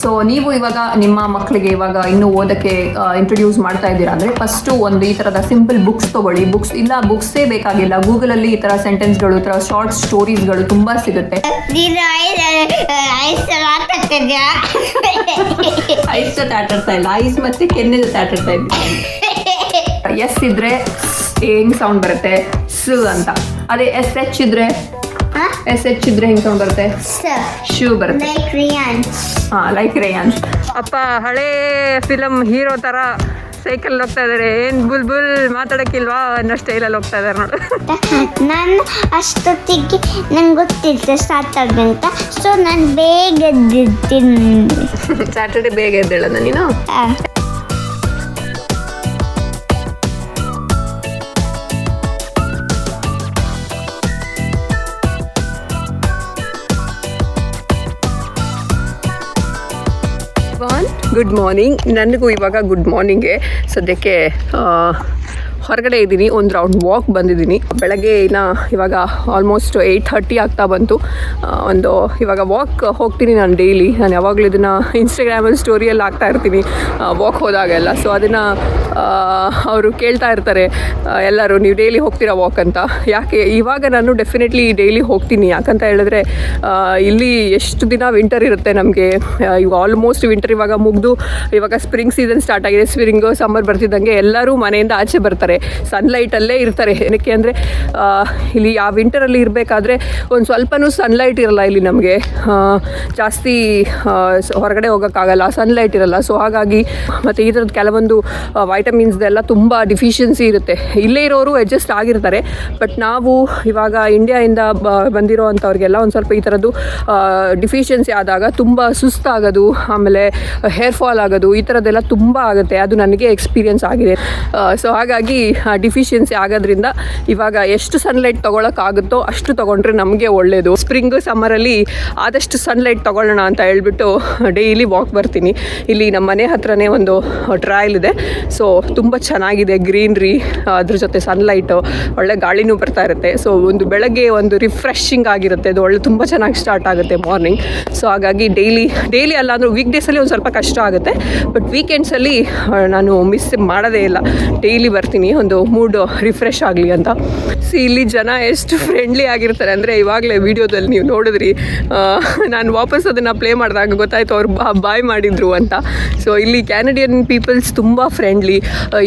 So ನೀವು ಇವಾಗ ನಿಮ್ಮ ಮಕ್ಕಳಿಗೆ ಇವಾಗ ಇನ್ನೂ ಓದಕ್ಕೆ ಇಂಟ್ರೊಡ್ಯೂಸ್ ಮಾಡ್ತಾ ಇದ್ದೀರಾ ಅಂದರೆ ಫಸ್ಟು ಒಂದು ಈ ಥರದ ಸಿಂಪಲ್ ಬುಕ್ಸ್ ತೊಗೊಳ್ಳಿ. ಬುಕ್ಸೇ ಬೇಕಾಗಿಲ್ಲ, ಗೂಗಲಲ್ಲಿ ಈ ಥರ ಸೆಂಟೆನ್ಸ್ಗಳು, ಈ ಥರ ಶಾರ್ಟ್ ಸ್ಟೋರೀಸ್ಗಳು ತುಂಬ ಸಿಗುತ್ತೆ. ಐಸ್ ಜೊತೆ ಆಟಾಡ್ತಾ ಇಲ್ಲ, ಐಸ್ ಮತ್ತೆ ಕೆನ್ನೆ ಜೊತೆ ಆಟಾಡ್ತಾ ಇದ್ದೀನಿ. ಎಸ್ ಇದ್ರೆ ಹೆಂಗ್ ಸೌಂಡ್ ಬರುತ್ತೆ, ಸ್ ಅಂತ. ಅದೇ SH ಇದ್ರೆ ಹೆಂಗ್ ಸೌಂಡ್ ಬರುತ್ತೆ, ಶೂ ಬರುತ್ತೆ. Like rayon. ಅಪ್ಪ ಹಳೇ ಫಿಲಮ್ ಹೀರೋ ತರ ಸೈಕಲ್ ಹೋಗ್ತಾ ಇದಾರೆ. ಏನ್ ಬುಲ್ ಮಾತಾಡಕ್ಕಿಲ್ವಾ ಅನ್ನೋ ಸ್ಟೈಲಲ್ಲಿ ಹೋಗ್ತಾ ಇದಾರೆ ನೋಡು. ನಾನು ಅಷ್ಟೊತ್ತಿಗೆ ನಂಗೆ ಗೊತ್ತಿತ್ತು ಸ್ಯಾಟರ್ಡೆ ಅಂತ, ಸೊ ನಾನು ಬೇಗ ಎದ್ದಿರ್ತೀನಿ. ಸ್ಯಾಟರ್ಡೆ ಬೇಗ ಎದ್ದೇಳೋಣ ನೀನು? Good morning. ನನಗೂ ಇವಾಗ ಗುಡ್ ಮಾರ್ನಿಂಗ್ಗೆ. ಸದ್ಯಕ್ಕೆ ಹೊರಗಡೆ ಇದ್ದೀನಿ, ಒಂದು ರೌಂಡ್ ವಾಕ್ ಬಂದಿದ್ದೀನಿ. ಬೆಳಗ್ಗೆ ಇವಾಗ ಆಲ್ಮೋಸ್ಟ್ 8:30 ಆಗ್ತಾ ಬಂತು. ಇವಾಗ ವಾಕ್ ಹೋಗ್ತೀನಿ ನಾನು ಡೈಲಿ. ನಾನು ಯಾವಾಗಲೂ ಇದನ್ನು ಇನ್ಸ್ಟಾಗ್ರಾಮಲ್ಲಿ ಸ್ಟೋರಿಯಲ್ಲಿ ಹಾಕ್ತಾ ಇರ್ತೀನಿ ವಾಕ್ ಹೋದಾಗೆಲ್ಲ. ಸೊ ಅದನ್ನು ಅವರು ಕೇಳ್ತಾ ಇರ್ತಾರೆ ಎಲ್ಲರೂ, ನೀವು ಡೈಲಿ ಹೋಗ್ತೀರಾ ವಾಕ್ ಅಂತ. ಯಾಕೆ ಇವಾಗ ನಾನು ಡೆಫಿನೆಟ್ಲಿ ಡೈಲಿ ಹೋಗ್ತೀನಿ. ಯಾಕಂತ ಹೇಳಿದ್ರೆ ಇಲ್ಲಿ ಎಷ್ಟು ದಿನ ವಿಂಟರ್ ಇರುತ್ತೆ ನಮಗೆ. ಇವಾಗ ಆಲ್ಮೋಸ್ಟ್ ವಿಂಟರ್ ಇವಾಗ ಮುಗಿದು ಇವಾಗ ಸ್ಪ್ರಿಂಗ್ ಸೀಸನ್ ಸ್ಟಾರ್ಟ್ ಆಗಿದೆ. ಸಮ್ಮರ್ ಬರ್ತಿದ್ದಂಗೆ ಎಲ್ಲರೂ ಮನೆಯಿಂದ ಆಚೆ ಬರ್ತಾರೆ, ಸನ್ಲೈಟಲ್ಲೇ ಇರ್ತಾರೆ. ಏನಕ್ಕೆ ಅಂದರೆ ಇಲ್ಲಿ ಆ ವಿಂಟರಲ್ಲಿ ಇರಬೇಕಾದ್ರೆ ಒಂದು ಸ್ವಲ್ಪನೂ ಸನ್ಲೈಟ್ ಇರಲ್ಲ ಇಲ್ಲಿ ನಮಗೆ. ಜಾಸ್ತಿ ಹೊರಗಡೆ ಹೋಗೋಕ್ಕಾಗಲ್ಲ, ಸನ್ಲೈಟ್ ಇರಲ್ಲ. ಸೊ ಹಾಗಾಗಿ ಮತ್ತು ಈ ಥರದ್ದು ಕೆಲವೊಂದು ವೈಟಮಿನ್ಸ್ದೆಲ್ಲ ತುಂಬ ಡಿಫಿಷಿಯನ್ಸಿ ಇರುತ್ತೆ. ಇಲ್ಲೇ ಇರೋರು ಅಡ್ಜಸ್ಟ್ ಆಗಿರ್ತಾರೆ. ಬಟ್ ನಾವು ಇವಾಗ ಇಂಡಿಯಾಯಿಂದ ಬಂದಿರೋ ಅಂಥವ್ರಿಗೆಲ್ಲ ಒಂದು ಸ್ವಲ್ಪ ಈ ಥರದ್ದು ಡಿಫಿಷಿಯನ್ಸಿ ಆದಾಗ ತುಂಬ ಸುಸ್ತಾಗೋದು, ಆಮೇಲೆ ಹೇರ್ ಫಾಲ್ ಆಗೋದು, ಈ ಥರದ್ದೆಲ್ಲ ತುಂಬ ಆಗುತ್ತೆ. ಅದು ನನಗೆ ಎಕ್ಸ್ಪೀರಿಯನ್ಸ್ ಆಗಿದೆ. ಸೊ ಹಾಗಾಗಿ ಡಿಫಿಷಿಯನ್ಸಿ ಆಗೋದ್ರಿಂದ ಇವಾಗ ಎಷ್ಟು ಸನ್ಲೈಟ್ ತೊಗೊಳಕ್ಕಾಗುತ್ತೋ ಅಷ್ಟು ತೊಗೊಂಡ್ರೆ ನಮಗೆ ಒಳ್ಳೆಯದು. ಸ್ಪ್ರಿಂಗ್ ಸಮ್ಮರಲ್ಲಿ ಆದಷ್ಟು ಸನ್ಲೈಟ್ ತೊಗೊಳ್ಳೋಣ ಅಂತ ಹೇಳ್ಬಿಟ್ಟು ಡೈಲಿ ವಾಕ್ ಬರ್ತೀನಿ. ಇಲ್ಲಿ ನಮ್ಮ ಮನೆ ಹತ್ರನೇ ಒಂದು ಟ್ರಯಲ್ ಇದೆ. ಸೊ ತುಂಬ ಚೆನ್ನಾಗಿದೆ, ಗ್ರೀನ್ರಿ, ಅದ್ರ ಜೊತೆ ಸನ್ಲೈಟು, ಒಳ್ಳೆ ಗಾಳಿನೂ ಬರ್ತಾ ಇರುತ್ತೆ. ಸೊ ಒಂದು ಬೆಳಗ್ಗೆ ಒಂದು ರಿಫ್ರೆಶಿಂಗ್ ಆಗಿರುತ್ತೆ. ಅದು ತುಂಬ ಚೆನ್ನಾಗಿ ಸ್ಟಾರ್ಟ್ ಆಗುತ್ತೆ ಮಾರ್ನಿಂಗ್. ಸೊ ಹಾಗಾಗಿ ಡೈಲಿ ಅಲ್ಲ ಅಂದರೂ ವೀಕ್ ಡೇಸಲ್ಲಿ ಒಂದು ಸ್ವಲ್ಪ ಕಷ್ಟ ಆಗುತ್ತೆ. ಬಟ್ ವೀಕೆಂಡ್ಸಲ್ಲಿ ನಾನು ಮಿಸ್ ಮಾಡೋದೇ ಇಲ್ಲ, ಡೈಲಿ ಬರ್ತೀನಿ ಒಂದು ಮೂಡ್ ರಿಫ್ರೆಶ್ ಆಗಲಿ ಅಂತ. ಇಲ್ಲಿ ಜನ ಎಷ್ಟು ಫ್ರೆಂಡ್ಲಿ ಆಗಿರ್ತಾರೆ ಅಂದರೆ ಇವಾಗಲೇ ವಿಡಿಯೋದಲ್ಲಿ ನೀವು ನೋಡಿದ್ರಿ. ನಾನು ವಾಪಸ್ ಅದನ್ನು ಪ್ಲೇ ಮಾಡಿದಾಗ ಗೊತ್ತಾಯಿತು ಅವ್ರು ಬಾಯ್ ಮಾಡಿದ್ರು ಅಂತ. ಸೊ ಇಲ್ಲಿ ಕ್ಯಾನಡಿಯನ್ ಪೀಪಲ್ಸ್ ತುಂಬ ಫ್ರೆಂಡ್ಲಿ.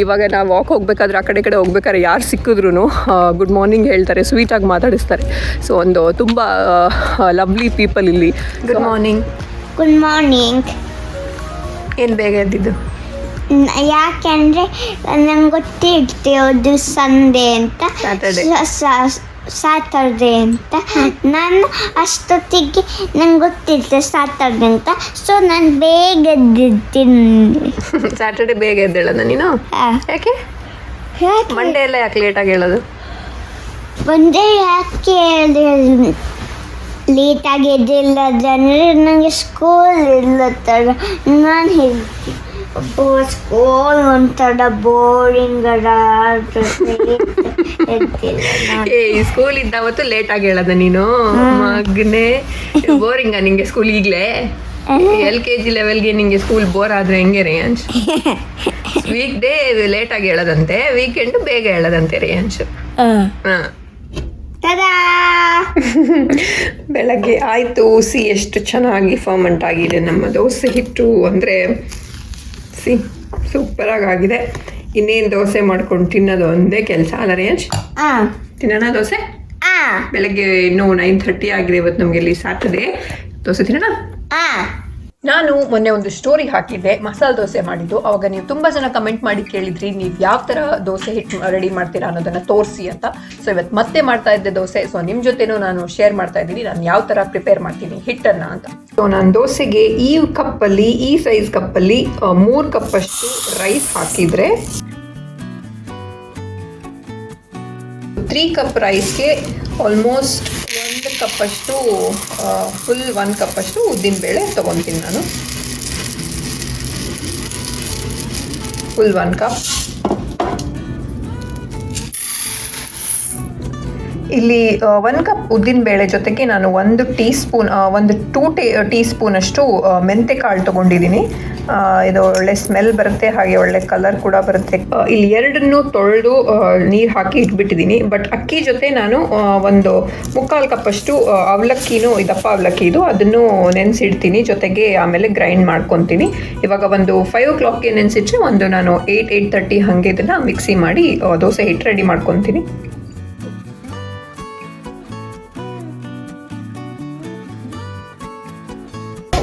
ಇವಾಗ ನಾವು ವಾಕ್ ಹೋಗ್ಬೇಕಾದ್ರೆ ಆ ಕಡೆ ಹೋಗ್ಬೇಕಾದ್ರೆ ಯಾರು ಸಿಕ್ಕಿದ್ರು ಗುಡ್ ಮಾರ್ನಿಂಗ್ ಹೇಳ್ತಾರೆ, ಸ್ವೀಟಾಗಿ ಮಾತಾಡಿಸ್ತಾರೆ. ಸೊ ಒಂದು ತುಂಬ ಲವ್ಲಿ ಪೀಪಲ್ ಇಲ್ಲಿ. Good morning. Good morning. ಏನು ಬೇಗ ಎದ್ದಿದ್ದು? ಯಾಕೆಂದರೆ ನಂಗೆ ಗೊತ್ತಿರುತ್ತೆ ಅದು ಸಂಡೇ ಅಂತ, ಸ್ಯಾಟರ್ಡೆ ಅಂತ. ನಾನು ಅಷ್ಟೊತ್ತಿಗೆ ನಂಗೆ ಗೊತ್ತಿರುತ್ತೆ ಸ್ಯಾಟರ್ಡೆ ಅಂತ, ಸೊ ನಾನು ಬೇಗ ಎದ್ದಿರ್ತೀನಿ. ಸ್ಯಾಟರ್ಡೆ ಬೇಗ ಎದ್ದೇಳೋಣ ನೀನು? ಯಾಕೆ ಮಂಡೇ ಎಲ್ಲ ಯಾಕೆ ಲೇಟಾಗಿ ಹೇಳೋದು? ಒಂದೇ ಯಾಕೆ ಲೇಟಾಗಿ ಎದ್ದಿಲ್ಲದಂದರೆ ನನಗೆ ಸ್ಕೂಲ್ ಇಲ್ಲತ್ತಲ್ಲ. ನಾನು ಹೇಳ್ತೀನಿ ಸ್ಕೂಲ್ ಒಂಥರ ಬೋರಿಂಗ್ ಈ ಸ್ಕೂಲ್ ಇದ್ದಾವತ್ತು ಲೇಟಾಗಿ ಹೇಳೋದ ನೀನು? ಮಗನೇ ಬೋರಿಂಗ ನಿಂಗೆ ಸ್ಕೂಲ್? ಈಗಲೇ LKG ಲೆವೆಲ್ಗೆ ನಿಂಗೆ ಸ್ಕೂಲ್ ಬೋರ್ ಆದರೆ ಹೆಂಗೆ ರೇಯಾಂಶ್? ವೀಕ್ ಡೇ ಲೇಟಾಗಿ ಹೇಳೋದಂತೆ, ವೀಕೆಂಡ್ ಬೇಗ ಹೇಳೋದಂತೆ ರೇಯಾಂಶ್. ಹಾಂ, ಬೆಳಗ್ಗೆ ಆಯಿತು. ಎಷ್ಟು ಚೆನ್ನಾಗಿ ಫರ್ಮೆಂಟ್ ಆಗಿದೆ ನಮ್ಮ ದೋಸೆ ಹಿಟ್ಟು ಅಂದರೆ ಸೂಪರಾಗಿ ಆಗಿದೆ. ಇನ್ನೇನು ದೋಸೆ ಮಾಡ್ಕೊಂಡು ತಿನ್ನೋದು ಒಂದೇ ಕೆಲಸ ಅಲ್ಲ ರೇಂಜ್? ತಿನ್ನೋಣ ದೋಸೆ? ಬೆಳಗ್ಗೆ ಇನ್ನೂ 9:30 ಆಗಿದೆ. ಇವತ್ತು ನಮಗೆ ಇಲ್ಲಿ ಸ್ಯಾಟರ್ಡೆ. ದೋಸೆ ತಿನ್ನೋಣ? ನಾನು ಮೊನ್ನೆ ಒಂದು ಸ್ಟೋರಿ ಹಾಕಿದ್ದೆ, ಮಸಾಲೆ ದೋಸೆ ಮಾಡಿದ್ದು. ಅವಾಗ ನೀವು ತುಂಬ ಜನ ಕಮೆಂಟ್ ಮಾಡಿ ಕೇಳಿದ್ರಿ, ನೀವು ಯಾವ ಥರ ದೋಸೆ ಹಿಟ್ಟು ರೆಡಿ ಮಾಡ್ತೀರಾ ಅನ್ನೋದನ್ನು ತೋರಿಸಿ ಅಂತ. ಸೊ ಇವತ್ತು ಮತ್ತೆ ಮಾಡ್ತಾ ಇದ್ದೆ ದೋಸೆ. ಸೊ ನಿಮ್ಮ ಜೊತೆನೂ ನಾನು ಶೇರ್ ಮಾಡ್ತಾ ಇದ್ದೀನಿ ನಾನು ಯಾವ ಥರ ಪ್ರಿಪೇರ್ ಮಾಡ್ತೀನಿ ಹಿಟ್ಟನ್ನು ಅಂತ. ಸೊ ನಾನು ದೋಸೆಗೆ ಈ ಕಪ್ಪಲ್ಲಿ, ಈ ಸೈಜ್ ಕಪ್ಪಲ್ಲಿ 3 ಕಪ್ಪಷ್ಟು ರೈಸ್ ಹಾಕಿದರೆ 3 ಕಪ್ ರೈಸ್ಗೆ ಆಲ್ಮೋಸ್ಟ್ 1 ಕಪ್ಪಷ್ಟು ಫುಲ್ 1 ಕಪ್ಪಷ್ಟು ಉದ್ದಿನಬೇಳೆ ತೊಗೊತೀನಿ ನಾನು. Full 1 cup. ಇಲ್ಲಿ 1 ಕಪ್ ಉದ್ದಿನ ಬೇಳೆ ಜೊತೆಗೆ ನಾನು 1 ಟೀ ಸ್ಪೂನ್ 2 ಟೀ ಸ್ಪೂನ್ ಅಷ್ಟು ಮೆಂತೆ ಕಾಳು ತೊಗೊಂಡಿದ್ದೀನಿ. ಇದು ಒಳ್ಳೆ ಸ್ಮೆಲ್ ಬರುತ್ತೆ, ಹಾಗೆ ಒಳ್ಳೆ ಕಲರ್ ಕೂಡ ಬರುತ್ತೆ. ಇಲ್ಲಿ 2 ತೊಳೆದು ನೀರು ಹಾಕಿ ಇಟ್ಬಿಟ್ಟಿದ್ದೀನಿ. ಬಟ್ ಅಕ್ಕಿ ಜೊತೆ ನಾನು 1/4 ಕಪ್ ಅಷ್ಟು ಅವಲಕ್ಕಿನೂ, ದಪ್ಪ ಅವಲಕ್ಕಿ ಇದು, ಅದನ್ನು ನೆನೆಸಿಡ್ತೀನಿ. ಜೊತೆಗೆ ಆಮೇಲೆ ಗ್ರೈಂಡ್ ಮಾಡ್ಕೊತೀನಿ. ಇವಾಗ 5 o'clockಗೆ ನೆನೆಸಿಟ್ರೆ ನಾನು 8:30 ಹಾಗೆ ಇದನ್ನು ಮಿಕ್ಸಿ ಮಾಡಿ ದೋಸೆ ಹಿಟ್ಟು ರೆಡಿ ಮಾಡ್ಕೊತೀನಿ.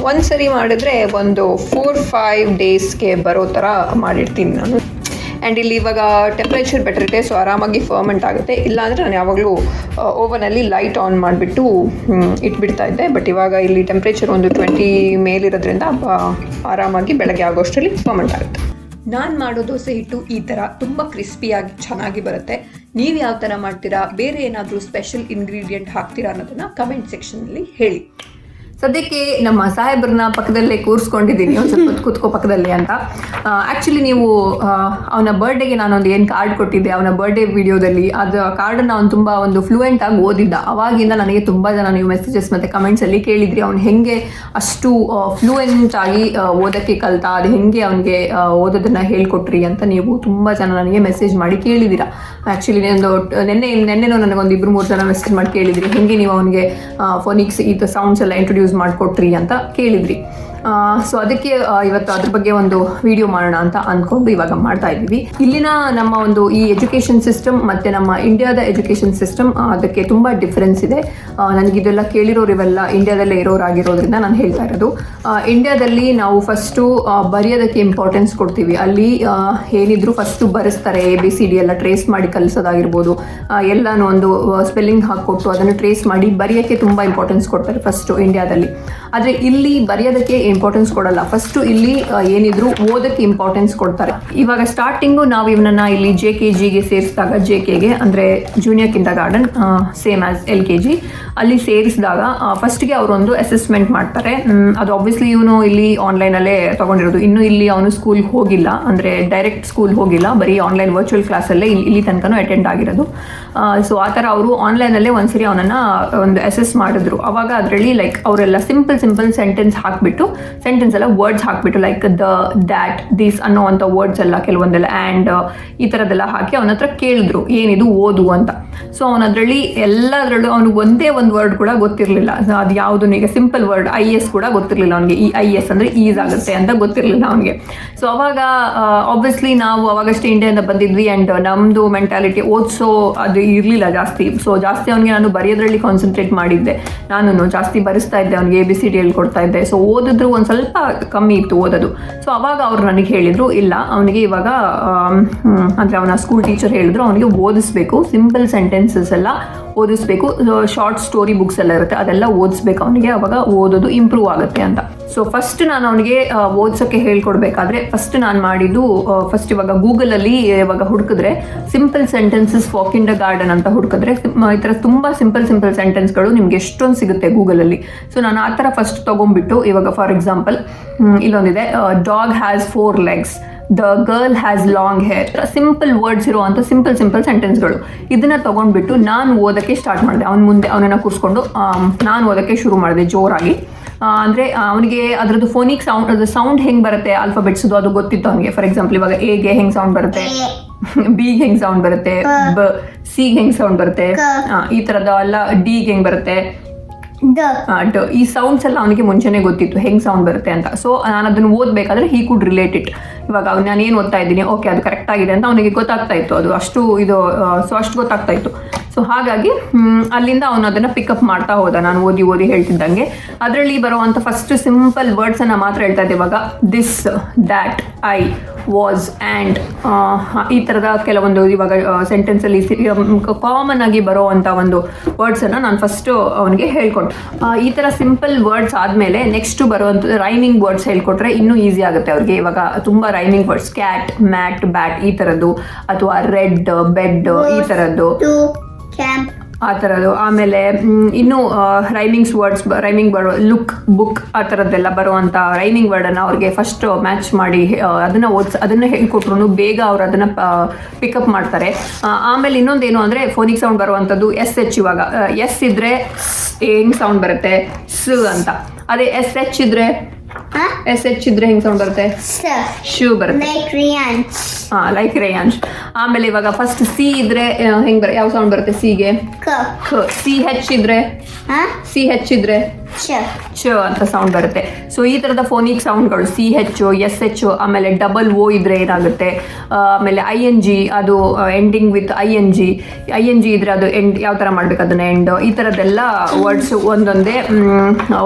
ಒಂದ್ಸರಿ ಮಾಡಿದ್ರೆ 4-5 ಡೇಸ್ಗೆ ಬರೋ ಥರ ಮಾಡಿರ್ತೀನಿ ನಾನು. ಆ್ಯಂಡ್ ಇಲ್ಲಿ ಇವಾಗ ಟೆಂಪ್ರೇಚರ್ ಬೆಟರ್ ಇದೆ, ಸೊ ಆರಾಮಾಗಿ ಫರ್ಮೆಂಟ್ ಆಗುತ್ತೆ. ಇಲ್ಲಾಂದರೆ ನಾನು ಯಾವಾಗಲೂ ಓವನಲ್ಲಿ ಲೈಟ್ ಆನ್ ಮಾಡಿಬಿಟ್ಟು ಇಟ್ಬಿಡ್ತಾ ಇದ್ದೆ. ಬಟ್ ಇವಾಗ ಇಲ್ಲಿ ಟೆಂಪ್ರೇಚರ್ 20 ಮೇಲಿರೋದ್ರಿಂದ ಆರಾಮಾಗಿ ಬೆಳಗ್ಗೆ ಆಗೋಷ್ಟರಲ್ಲಿ ಫರ್ಮೆಂಟ್ ಆಗುತ್ತೆ. ನಾನು ಮಾಡೋ ದೋಸೆ ಹಿಟ್ಟು ಈ ಥರ ತುಂಬ ಕ್ರಿಸ್ಪಿಯಾಗಿ ಚೆನ್ನಾಗಿ ಬರುತ್ತೆ. ನೀವು ಯಾವ ಥರ ಮಾಡ್ತೀರಾ, ಬೇರೆ ಏನಾದರೂ ಸ್ಪೆಷಲ್ ಇಂಗ್ರೀಡಿಯೆಂಟ್ ಹಾಕ್ತೀರಾ ಅನ್ನೋದನ್ನು ಕಮೆಂಟ್ ಸೆಕ್ಷನಲ್ಲಿ ಹೇಳಿ. ಸದ್ಯಕ್ಕೆ ನಮ್ಮ ಸಾಹೇಬ್ರನ್ನ ಪಕ್ಕದಲ್ಲೇ ಕೂರಿಸ್ಕೊಂಡಿದ್ದೀನಿ, ಒಂದು ಸ್ವಲ್ಪ ಕೂತ್ಕೋ ಪಕ್ಕದಲ್ಲಿ ಅಂತ. ಆ್ಯಕ್ಚುಲಿ ನೀವು ಅವನ ಬರ್ಡೇಗೆ ನಾನೊಂದು ಏನು ಕಾರ್ಡ್ ಕೊಟ್ಟಿದ್ದೆ, ಅವನ ಬರ್ಡೇ ವಿಡಿಯೋದಲ್ಲಿ ಅದು ಕಾರ್ಡನ್ನು ಅವನು ತುಂಬ ಫ್ಲೂಯೆಂಟ್ ಆಗಿ ಓದಿದ್ದ. ಅವಾಗಿಂದ ನನಗೆ ತುಂಬ ಜನ ನೀವು ಮೆಸೇಜಸ್ ಮತ್ತು ಕಮೆಂಟ್ಸಲ್ಲಿ ಕೇಳಿದ್ರಿ ಅವ್ನು ಹೇಗೆ ಅಷ್ಟು ಫ್ಲೂಯೆಂಟ್ ಆಗಿ ಓದೋಕ್ಕೆ ಕಲಿತ, ಅದು ಹೇಗೆ ಅವನಿಗೆ ಓದೋದನ್ನು ಹೇಳ್ಕೊಟ್ರಿ ಅಂತ ನೀವು ತುಂಬ ಜನ ನನಗೆ ಮೆಸೇಜ್ ಮಾಡಿ ಕೇಳಿದ್ದೀರಾ. ಆ್ಯಕ್ಚುಲಿ ನೆನ್ನೆನೂ ನನಗೊಂದು 2-3 ಜನ ಮೆಸೇಜ್ ಮಾಡಿ ಕೇಳಿದ್ರಿ ಹೇಗೆ ನೀವು ಅವನಿಗೆ ಫೋನಿಕ್ಸ್ ಇದು ಸೌಂಡ್ಸ್ ಎಲ್ಲ ಇಂಟ್ರೊಡ್ಯೂಸ್ ಮಾಡಿಕೊಟ್ರಿ ಅಂತ ಕೇಳಿದ್ರಿ. ಸೊ ಅದಕ್ಕೆ ಇವತ್ತು ಅದ್ರ ಬಗ್ಗೆ ಒಂದು ವಿಡಿಯೋ ಮಾಡೋಣ ಅಂತ ಅಂದ್ಕೊಂಡು ಇವಾಗ ಮಾಡ್ತಾ ಇದ್ದೀವಿ. ಇಲ್ಲಿನ ನಮ್ಮ ಈ ಎಜುಕೇಷನ್ ಸಿಸ್ಟಮ್ ಮತ್ತು ನಮ್ಮ ಇಂಡಿಯಾದ ಎಜುಕೇಷನ್ ಸಿಸ್ಟಮ್ ಅದಕ್ಕೆ ತುಂಬ ಡಿಫ್ರೆನ್ಸ್ ಇದೆ. ನನಗಿದೆಲ್ಲ ಕೇಳಿರೋರು ಇವೆಲ್ಲ ಇಂಡಿಯಾದಲ್ಲೇ ಇರೋರಾಗಿರೋದ್ರಿಂದ ನಾನು ಹೇಳ್ತಾ ಇರೋದು. ಇಂಡಿಯಾದಲ್ಲಿ ನಾವು ಫಸ್ಟು ಬರೆಯೋದಕ್ಕೆ ಇಂಪಾರ್ಟೆನ್ಸ್ ಕೊಡ್ತೀವಿ. ಅಲ್ಲಿ ಏನಿದ್ರು ಫಸ್ಟು ಬರೆಸ್ತಾರೆ, ABCD ಎಲ್ಲ ಟ್ರೇಸ್ ಮಾಡಿ ಕಲಿಸೋದಾಗಿರ್ಬೋದು, ಎಲ್ಲನೂ ಒಂದು ಸ್ಪೆಲ್ಲಿಂಗ್ ಹಾಕ್ಕೊಟ್ಟು ಅದನ್ನು ಟ್ರೇಸ್ ಮಾಡಿ ಬರೆಯೋಕ್ಕೆ ತುಂಬ ಇಂಪಾರ್ಟೆನ್ಸ್ ಕೊಡ್ತಾರೆ ಫಸ್ಟು ಇಂಡಿಯಾದಲ್ಲಿ. ಆದರೆ ಇಲ್ಲಿ ಬರೆಯೋದಕ್ಕೆ ಇಂಪಾರ್ಟೆನ್ಸ್ ಕೊಡಲ್ಲ. ಫಸ್ಟು ಇಲ್ಲಿ ಏನಿದ್ರು ಓದಕ್ಕೆ ಇಂಪಾರ್ಟೆನ್ಸ್ ಕೊಡ್ತಾರೆ. ಇವಾಗ ಸ್ಟಾರ್ಟಿಂಗು ನಾವು ಇವನನ್ನ ಇಲ್ಲಿ JKGಗೆ ಸೇರಿಸಿದಾಗ, JKಗೆ ಅಂದರೆ junior Kinder garden, same as LKG, ಅಲ್ಲಿ ಸೇರಿಸಿದಾಗ ಫಸ್ಟ್ಗೆ ಅವರೊಂದು ಅಸೆಸ್ಮೆಂಟ್ ಮಾಡ್ತಾರೆ. ಅದು ಆಬ್ವಿಯಸ್ಲಿ ಇವನು ಇಲ್ಲಿ ಆನ್ಲೈನಲ್ಲೇ ತೊಗೊಂಡಿರೋದು. ಇನ್ನು ಇಲ್ಲಿ ಅವನು ಸ್ಕೂಲ್ಗೆ ಹೋಗಿಲ್ಲ, ಅಂದರೆ ಡೈರೆಕ್ಟ್ ಸ್ಕೂಲ್ ಹೋಗಿಲ್ಲ, ಬರೀ ಆನ್ಲೈನ್ ವರ್ಚುವಲ್ ಕ್ಲಾಸಲ್ಲೇ ಇಲ್ಲಿ ತನಕನೂ ಅಟೆಂಡ್ ಆಗಿರೋದು. ಸೊ ಆ ಥರ ಅವರು ಆನ್ಲೈನಲ್ಲೇ ಒಂದ್ಸರಿ ಅವನನ್ನು ಒಂದು ಅಸೆಸ್ ಮಾಡಿದ್ರು. ಅವಾಗ ಅದರಲ್ಲಿ ಲೈಕ್ ಅವರೆಲ್ಲ ಸಿಂಪಲ್ ಸೆಂಟೆನ್ಸ್ ಹಾಕಿಬಿಟ್ಟು, ಸೆಂಟೆನ್ಸ್ ಎಲ್ಲ ವರ್ಡ್ಸ್ ಹಾಕಿಬಿಟ್ಟು ಲೈಕ್ ದ, ದ್ಯಾಟ್, ದಿಸ್ ಅನ್ನೋ ಅಂಥ ವರ್ಡ್ಸ್ ಎಲ್ಲ ಕೆಲವೊಂದೆಲ್ಲ ಆ್ಯಂಡ್ ಈ ಥರದ್ದೆಲ್ಲ ಹಾಕಿ ಅವನ ಹತ್ರ ಕೇಳಿದ್ರು ಏನಿದು ಓದು ಅಂತ. ಸೊ ಅವನದ್ರಲ್ಲಿ ಎಲ್ಲದರಲ್ಲೂ ಅವ್ನಿಗೆ ಒಂದೇ ಒಂದು ವರ್ಡ್ ಕೂಡ ಗೊತ್ತಿರಲಿಲ್ಲ. ಅದು ಯಾವುದು, ಈಗ ಸಿಂಪಲ್ ವರ್ಡ್ IS ಕೂಡ ಗೊತ್ತಿರಲಿಲ್ಲ ಅವನಿಗೆ. ಈ IS ಅಂದರೆ ಈಸ್ ಆಗುತ್ತೆ ಅಂತ ಗೊತ್ತಿರಲಿಲ್ಲ ಅವನಿಗೆ. ಸೊ ಅವಾಗ ಆಬ್ವಿಯಸ್ಲಿ ನಾವು ಅವಾಗಷ್ಟೇ ಇಂಡಿಯಾದಿಂದ ಬಂದಿದ್ವಿ ಆ್ಯಂಡ್ ನಮ್ಮದು ಮೆಂಟಾಲಿಟಿ ಓದಿಸೋ ಅದು ಇರಲಿಲ್ಲ ಜಾಸ್ತಿ. ಸೊ ಜಾಸ್ತಿ ಅವನಿಗೆ ನಾನು ಬರೆಯೋದ್ರಲ್ಲಿ ಕಾನ್ಸಂಟ್ರೇಟ್ ಮಾಡಿದ್ದೆ. ನಾನು ಜಾಸ್ತಿ ಬರೆಸ್ತಾ ಇದ್ದೆ, ಅವ್ನಿಗೆ ABCD ಹೇಳ್ಕೊಡ್ತಾ ಇದ್ದೆ. ಸೊ ಓದಿದ್ರು ಒಂದು ಸ್ವಲ್ಪ ಕಮ್ಮಿ ಇತ್ತು ಓದೋದು. ಸೊ ಅವಾಗ ಅವ್ರು ನನಗೆ ಹೇಳಿದರು, ಇಲ್ಲ ಅವನಿಗೆ ಇವಾಗ ಅಂದರೆ ಅವನ ಸ್ಕೂಲ್ ಟೀಚರ್ ಹೇಳಿದ್ರು ಅವನಿಗೆ ಓದಿಸ್ಬೇಕು, ಸಿಂಪಲ್ ಸೆಂಟೆನ್ಸಸ್ ಎಲ್ಲ ಓದಿಸ್ಬೇಕು, ಶಾರ್ಟ್ ಸ್ಟೋರಿ ಬುಕ್ಸ್ ಎಲ್ಲ ಇರುತ್ತೆ ಅದೆಲ್ಲ ಓದಿಸ್ಬೇಕು ಅವನಿಗೆ, ಅವಾಗ ಓದೋದು ಇಂಪ್ರೂವ್ ಆಗುತ್ತೆ ಅಂತ. ಸೊ ಫಸ್ಟ್ ನಾನು ಅವನಿಗೆ ಓದಿಸೋಕ್ಕೆ ಹೇಳ್ಕೊಡ್ಬೇಕಾದ್ರೆ ಫಸ್ಟ್ ನಾನು ಮಾಡಿದ್ದು, ಫಸ್ಟ್ ಇವಾಗ ಗೂಗಲಲ್ಲಿ ಇವಾಗ ಹುಡುಕಿದ್ರೆ simple sentences for kindergarten ಅಂತ ಹುಡುಕಿದ್ರೆ ಈ ಥರ ತುಂಬ ಸಿಂಪಲ್ ಸೆಂಟೆನ್ಸ್ಗಳು ನಿಮ್ಗೆ ಎಷ್ಟೊಂದು ಸಿಗುತ್ತೆ ಗೂಗಲಲ್ಲಿ. ಸೊ ನಾನು ಆ ಥರ ಫಸ್ಟ್ ತೊಗೊಂಡ್ಬಿಟ್ಟು, ಇವಾಗ ಫಾರ್ ಎಕ್ಸಾಂಪಲ್ ಇಲ್ಲೊಂದಿದೆ, dog has 4 legs, the girl has long hair. Simple words ಇರುವಂಥ ಸಿಂಪಲ್ ಸೆಂಟೆನ್ಸ್ಗಳು. ಇದನ್ನು ತೊಗೊಂಡ್ಬಿಟ್ಟು ನಾನು ಓದೋಕ್ಕೆ ಸ್ಟಾರ್ಟ್ ಮಾಡಿದೆ. ಅವ್ನ ಮುಂದೆ ಅವನನ್ನು ಕೂರಿಸ್ಕೊಂಡು ನಾನು ಓದೋಕ್ಕೆ ಶುರು ಮಾಡಿದೆ ಜೋರಾಗಿ. ಅಂದರೆ ಅವನಿಗೆ ಅದರದ್ದು ಫೋನಿಕ್ ಸೌಂಡ್, ಅದು ಸೌಂಡ್ ಹೆಂಗೆ ಬರುತ್ತೆ ಆಲ್ಫಾಬೆಟ್ಸ್ದು ಅದು ಗೊತ್ತಿತ್ತು ಅವನಿಗೆ. ಫಾರ್ ಎಕ್ಸಾಂಪಲ್ ಇವಾಗ ಎಗೆ ಹೆಂಗೆ ಸೌಂಡ್ ಬರುತ್ತೆ, ಬಿಗೆ ಹೆಂಗೆ ಸೌಂಡ್ ಬರುತ್ತೆ, ಸಿಗೆ ಹೆಂಗೆ ಸೌಂಡ್ ಬರುತ್ತೆ, ಈ ಥರದ ಎಲ್ಲ ಡಿಗೆ ಹೆಂಗೆ ಬರುತ್ತೆ, ಈ ಸೌಂಡ್ಸ್ ಎಲ್ಲ ಅವನಿಗೆ ಮುಂಚೆನೇ ಗೊತ್ತಿತ್ತು ಹೆಂಗೆ ಸೌಂಡ್ ಬರುತ್ತೆ ಅಂತ. ಸೊ ನಾನು ಅದನ್ನು ಓದಬೇಕಾದ್ರೆ ಹೀ ಕುಡ್ ರಿಲೇಟ್ ಇಟ್. ಇವಾಗ ನಾನು ಏನು ಓದ್ತಾ ಇದ್ದೀನಿ, ಓಕೆ ಅದು ಕರೆಕ್ಟ್ ಆಗಿದೆ ಅಂತ ಅವನಿಗೆ ಗೊತ್ತಾಗ್ತಾ ಇತ್ತು. ಅದು ಅಷ್ಟು ಅಷ್ಟು ಗೊತ್ತಾಗ್ತಾ ಇತ್ತು. ಸೊ ಹಾಗಾಗಿ ಅಲ್ಲಿಂದ ಅವನು ಅದನ್ನು ಪಿಕಪ್ ಮಾಡ್ತಾ ಹೋದ, ನಾನು ಓದಿ ಹೇಳ್ತಿದ್ದಂಗೆ. ಅದರಲ್ಲಿ ಬರುವಂಥ ಫಸ್ಟ್ ಸಿಂಪಲ್ ವರ್ಡ್ಸನ್ನು ಮಾತ್ರ ಹೇಳ್ತಾ ಇದ್ದೆ. ಇವಾಗ this, that, I, was, and ಈ ಥರದ ಕೆಲವೊಂದು ಇವಾಗ ಸೆಂಟೆನ್ಸಲ್ಲಿ ಕಾಮನ್ ಆಗಿ ಬರೋವಂಥ ಒಂದು ವರ್ಡ್ಸನ್ನು ನಾನು ಫಸ್ಟು ಅವನಿಗೆ ಹೇಳ್ಕೊಟ್ಟೆ. ಈ ಥರ ಸಿಂಪಲ್ ವರ್ಡ್ಸ್ ಆದಮೇಲೆ ನೆಕ್ಸ್ಟು ಬರುವಂಥದ್ದು ರೈಮಿಂಗ್ ವರ್ಡ್ಸ್ ಹೇಳ್ಕೊಟ್ರೆ ಇನ್ನೂ ಈಸಿ ಆಗುತ್ತೆ ಅವ್ರಿಗೆ. ಇವಾಗ ತುಂಬ rhyming words, cat, mat, bat ಈ ಥರದ್ದು, ಅಥವಾ ರೆಡ್, ಬೆಡ್ ಈ ಥರದ್ದು, ಆ ಥರದ್ದು. ಆಮೇಲೆ ಇನ್ನೂ rhymings words rhyming word look book ಆ ಥರದ್ದೆಲ್ಲ ಬರುವಂಥ ರೈಮಿಂಗ್ ವರ್ಡನ್ನು ಅವ್ರಿಗೆ ಫಸ್ಟ್ ಮ್ಯಾಚ್ ಮಾಡಿ ಅದನ್ನು ಹೇಳ್ಕೊಟ್ರು ಬೇಗ ಅವ್ರು ಅದನ್ನು ಪಿಕಪ್ ಮಾಡ್ತಾರೆ. ಆಮೇಲೆ ಇನ್ನೊಂದೇನು ಅಂದರೆ ಫೋನಿಕ್ ಸೌಂಡ್ ಬರುವಂಥದ್ದು SH. ಇವಾಗ S ಇದ್ದರೆ ಹೆಂಗೆ ಸೌಂಡ್ ಬರುತ್ತೆ ಸ್ ಅಂತ. ಅದೇ SH ಇದ್ದರೆ SH ಇದ್ರೆ ಹೆಂಗೆ ಸೌಂಡ್ ಬರುತ್ತೆ ಶೂ ಬರುತ್ತೆ. ಲೈಕ್ ರೇಯಾನ್ಶ್. ಆಮೇಲೆ ಇವಾಗ ಫಸ್ಟ್ C ಇದ್ರೆ ಹೆಂಗೆ ಯಾವ ಸೌಂಡ್ ಬರುತ್ತೆ ಸಿಗೆ CH ಇದ್ರೆ CH ಇದ್ರೆ ಚ ಅಂತ ಸೌಂಡ್ ಬರುತ್ತೆ. ಸೊ ಈ ಥರದ ಫೋನಿಕ್ ಸೌಂಡ್ಗಳು CH SH. ಆಮೇಲೆ ಡಬಲ್ O ಇದ್ರೆ ಏನಾಗುತ್ತೆ, ಆಮೇಲೆ ING ಅದು ಎಂಡಿಂಗ್ ವಿತ್ ING ಇದ್ರೆ ಅದು ಎಂಡ್ ಯಾವ ಥರ ಮಾಡ್ಬೇಕು ಅದನ್ನ ಎಂಡ್. ಈ ಥರದ್ದೆಲ್ಲ ವರ್ಡ್ಸ್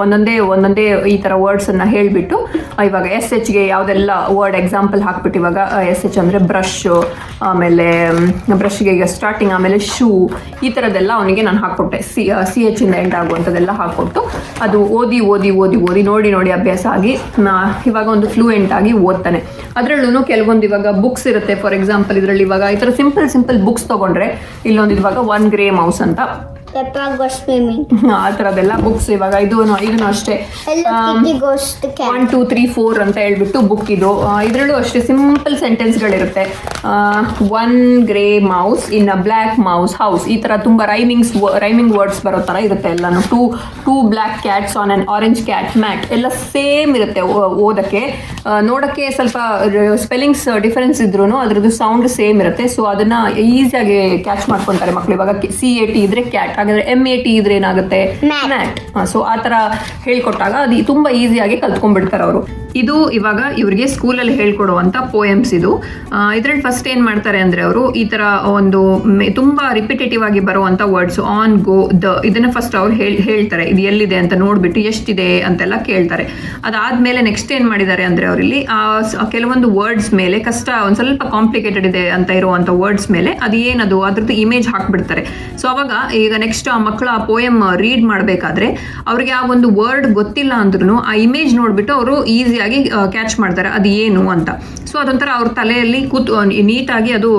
ಒಂದೊಂದೇ ಈ ಥರ ವರ್ಡ್ಸನ್ನು ಹೇಳಿಬಿಟ್ಟು ಇವಾಗ SHಗೆ ಯಾವುದೆಲ್ಲ ವರ್ಡ್ ಎಕ್ಸಾಂಪಲ್ ಹಾಕ್ಬಿಟ್ಟು ಇವಾಗ SH ಅಂದರೆ ಬ್ರಷ್, ಆಮೇಲೆ ಬ್ರಷ್ಗೆ ಈಗ ಸ್ಟಾರ್ಟಿಂಗ್, ಆಮೇಲೆ ಶೂ, ಈ ಥರದ್ದೆಲ್ಲ ಅವನಿಗೆ ನಾನು ಹಾಕ್ಕೊಟ್ಟೆ. CH ಇಂದ ಎಂಡ್ ಆಗುವಂಥದ್ದೆಲ್ಲ ಹಾಕ್ಕೊಟ್ಟು ಅದು ಓದಿ ನೋಡಿ ಅಭ್ಯಾಸ ಆಗಿ ಇವಾಗ ಒಂದು ಫ್ಲೂಯೆಂಟ್ ಆಗಿ ಓದ್ತಾನೆ. ಅದರಲ್ಲೂ ಕೆಲವೊಂದು ಇವಾಗ ಬುಕ್ಸ್ ಇರುತ್ತೆ. ಫಾರ್ ಎಕ್ಸಾಂಪಲ್ ಇದರಲ್ಲಿ ಇವಾಗ ಈ ಥರ ಸಿಂಪಲ್ ಬುಕ್ಸ್ ತೊಗೊಂಡ್ರೆ ಇಲ್ಲೊಂದು ಇವಾಗ 1 ಗ್ರೇ ಮೌಸ್ ಅಂತ ಆ ಥರದ್ದೆಲ್ಲ ಬುಕ್ಸ್ ಇವಾಗ ಇದೂ ಅಷ್ಟೇ 1 2 3 4 ಅಂತ ಹೇಳ್ಬಿಟ್ಟು ಬುಕ್ ಇದು. ಇದರಲ್ಲೂ ಅಷ್ಟೇ ಸಿಂಪಲ್ ಸೆಂಟೆನ್ಸ್ಗಳಿರುತ್ತೆ. 1 grey mouse in a black mouse house, ಈ ಥರ ತುಂಬ ರೈಮಿಂಗ್ ವರ್ಡ್ಸ್ ಬರೋ ಥರ ಇರುತ್ತೆ ಎಲ್ಲಾನು. 2 black cats on an orange cat mat ಎಲ್ಲ ಸೇಮ್ ಇರುತ್ತೆ. ಓದಕ್ಕೆ ನೋಡೋಕ್ಕೆ ಸ್ವಲ್ಪ ಸ್ಪೆಲ್ಲಿಂಗ್ಸ್ ಡಿಫರೆನ್ಸ್ ಇದ್ರೂ ಅದ್ರದ್ದು ಸೌಂಡ್ ಸೇಮ್ ಇರುತ್ತೆ. ಸೊ ಅದನ್ನು ಈಸಿಯಾಗಿ ಕ್ಯಾಚ್ ಮಾಡ್ಕೊತಾರೆ ಮಕ್ಕಳು. ಇವಾಗ CAT ಇದ್ರೆ ಕ್ಯಾಟ್, ಹಾಗಾದ್ರೆ MAT ಇದ್ರೆ ಏನಾಗುತ್ತೆ ಮ್ಯಾಟ್. ಸೊ ಆ ಥರ ಹೇಳ್ಕೊಟ್ಟಾಗ ಅದು ತುಂಬ ಈಸಿಯಾಗಿ ಕಲ್ತ್ಕೊಂಡ್ಬಿಡ್ತಾರೆ ಅವರು. ಇದು ಇವಾಗ ಇವರಿಗೆ ಸ್ಕೂಲಲ್ಲಿ ಹೇಳ್ಕೊಡುವಂಥ ಪೋಯಮ್ಸ್ ಇದು. ಇದರಲ್ಲಿ ಫಸ್ಟ್ ಏನು ಮಾಡ್ತಾರೆ ಅಂದರೆ ಅವರು ಈ ಥರ ಒಂದು ತುಂಬ ರಿಪಿಟೇಟಿವ್ ಆಗಿ ಬರುವಂಥ ವರ್ಡ್ಸ್ ಆನ್ ಗೋ ದ ಇದನ್ನು ಫಸ್ಟ್ ಅವ್ರು ಹೇಳ್ತಾರೆ ಇದು ಎಲ್ಲಿದೆ ಅಂತ ನೋಡಿಬಿಟ್ಟು ಎಷ್ಟಿದೆ ಅಂತೆಲ್ಲ ಕೇಳ್ತಾರೆ. ಅದಾದಮೇಲೆ ನೆಕ್ಸ್ಟ್ ಏನು ಮಾಡಿದ್ದಾರೆ ಅಂದರೆ ಅವರಲ್ಲಿ ಕೆಲವೊಂದು ವರ್ಡ್ಸ್ ಮೇಲೆ ಕಷ್ಟ ಒಂದು ಸ್ವಲ್ಪ ಕಾಂಪ್ಲಿಕೇಟೆಡ್ ಇದೆ ಅಂತ ಇರುವಂಥ ವರ್ಡ್ಸ್ ಮೇಲೆ ಅದು ಏನದು ಅದ್ರದ್ದು ಇಮೇಜ್ ಹಾಕ್ಬಿಡ್ತಾರೆ. ಸೊ ಅವಾಗ ಈಗ ನೆಕ್ಸ್ಟ್ ಆ ಮಕ್ಕಳು ಆ ಪೋಯಮ್ ರೀಡ್ ಮಾಡಬೇಕಾದ್ರೆ ಅವ್ರಿಗೆ ಆ ಒಂದು ವರ್ಡ್ ಗೊತ್ತಿಲ್ಲ ಅಂದ್ರೂ ಆ ಇಮೇಜ್ ನೋಡಿಬಿಟ್ಟು ಅವರು ಈಸಿಯಾಗಿ ಕ್ಯಾಚ್ ಮಾಡ್ತಾರೆ ಅದು ಏನು ಅಂತ. ಸೊ ಅದೊಂಥರ ಅವ್ರ ತಲೆಯಲ್ಲಿ ನೀಟಾಗಿ ಅದು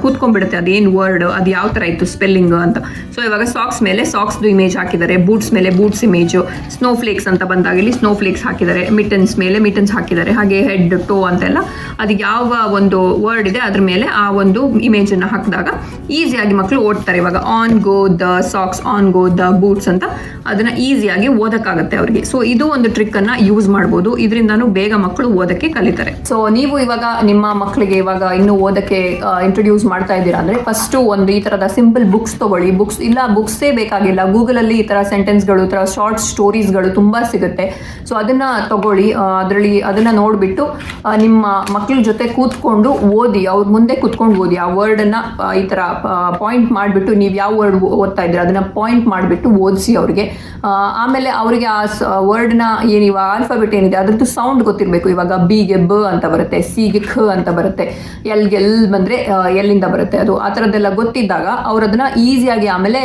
ಕೂತ್ಕೊಂಡ್ಬಿಡುತ್ತೆ ಅದೇನು ವರ್ಡ್ ಅದು ಯಾವ ಥರ ಇತ್ತು ಸ್ಪೆಲ್ಲಿಂಗ್ ಅಂತ. ಸೊ ಇವಾಗ ಸಾಕ್ಸ್ ಮೇಲೆ ಸಾಕ್ಸ್ದು ಇಮೇಜ್ ಹಾಕಿದ್ದಾರೆ, ಬೂಟ್ಸ್ ಮೇಲೆ ಬೂಟ್ಸ್ ಇಮೇಜು, ಸ್ನೋ ಫ್ಲೇಕ್ಸ್ ಅಂತ ಬಂದಾಗ ಇಲ್ಲಿ ಸ್ನೋ ಫ್ಲೇಕ್ಸ್ ಹಾಕಿದ್ದಾರೆ, ಮಿಟನ್ಸ್ ಮೇಲೆ ಮಿಟನ್ಸ್ ಹಾಕಿದ್ದಾರೆ, ಹಾಗೆ ಹೆಡ್ ಟೋ ಅಂತೆಲ್ಲ ಅದು ಯಾವ ಒಂದು ವರ್ಡ್ ಇದೆ ಅದ್ರ ಮೇಲೆ ಆ ಒಂದು ಇಮೇಜನ್ನು ಹಾಕಿದಾಗ ಈಸಿಯಾಗಿ ಮಕ್ಕಳು ಓದ್ತಾರೆ. ಇವಾಗ on go the socks, on go the boots ಅಂತ ಅದನ್ನು ಈಸಿಯಾಗಿ ಓದಕ್ಕಾಗತ್ತೆ ಅವ್ರಿಗೆ. ಸೊ ಇದು ಒಂದು ಟ್ರಿಕ್ಕನ್ನು ಯೂಸ್ ಮಾಡ್ಬೋದು, ಇದರಿಂದನೂ ಬೇಗ ಮಕ್ಕಳು ಓದಕ್ಕೆ ಕಲಿತಾರೆ. ಸೊ ನೀವು ಇವಾಗ ನಿಮ್ಮ ಮಕ್ಕಳಿಗೆ ಇವಾಗ ಇನ್ನೂ ಓದಕ್ಕೆ ಇಂಟ್ರೊಡ್ಯೂಸ್ ಮಾಡ್ತಾ ಇದ್ದೀರಾ ಅಂದರೆ ಫಸ್ಟು ಒಂದು ಈ ಥರದ ಸಿಂಪಲ್ ಬುಕ್ಸ್ ತೊಗೊಳ್ಳಿ. ಬುಕ್ಸೇ ಬೇಕಾಗಿಲ್ಲ, ಗೂಗಲಲ್ಲಿ ಈ ಥರ ಸೆಂಟೆನ್ಸ್ಗಳು, ಈ ಥರ ಶಾರ್ಟ್ ಸ್ಟೋರೀಸ್ಗಳು ತುಂಬ ಸಿಗುತ್ತೆ. ಸೊ ಅದನ್ನು ತೊಗೊಳ್ಳಿ, ಅದನ್ನು ನೋಡಿಬಿಟ್ಟು ನಿಮ್ಮ ಮಕ್ಕಳ ಜೊತೆ ಕೂತ್ಕೊಂಡು ಓದಿ, ಅವ್ರ ಮುಂದೆ ಕೂತ್ಕೊಂಡು ಓದಿ. ಆ ವರ್ಡನ್ನು ಈ ಥರ ಪಾಯಿಂಟ್ ಮಾಡಿಬಿಟ್ಟು ನೀವು ಯಾವ ವರ್ಡ್ ಓದ್ತಾ ಇದ್ದೀರಾ ಅದನ್ನು ಪಾಯಿಂಟ್ ಮಾಡಿಬಿಟ್ಟು ಓದಿಸಿ ಅವ್ರಿಗೆ. ಆಮೇಲೆ ಅವರಿಗೆ ಆ ವರ್ಡ್ನ ಏನಿವ ಆಲ್ಫಾಬೆಟ್ ಏನಿದೆ ಅದ್ರದ್ದು ಸೌಂಡ್ ಗೊತ್ತಿರಬೇಕು. ಇವಾಗ ಬಿಗೆ ಬ ಅಂತ ಬರುತ್ತೆ, ಸಿಗೆ ಖ ಅಂತ ಬರುತ್ತೆ, ಎಲ್ಗೆ ಎಲ್ ಬಂದರೆ ಎಲ್ಲಿಂದ ಬರುತ್ತೆ ಅದು, ಆ ಥರದ್ದೆಲ್ಲ ಗೊತ್ತಿದ್ದಾಗ ಅವ್ರು ಅದನ್ನ ಈಸಿಯಾಗಿ ಆಮೇಲೆ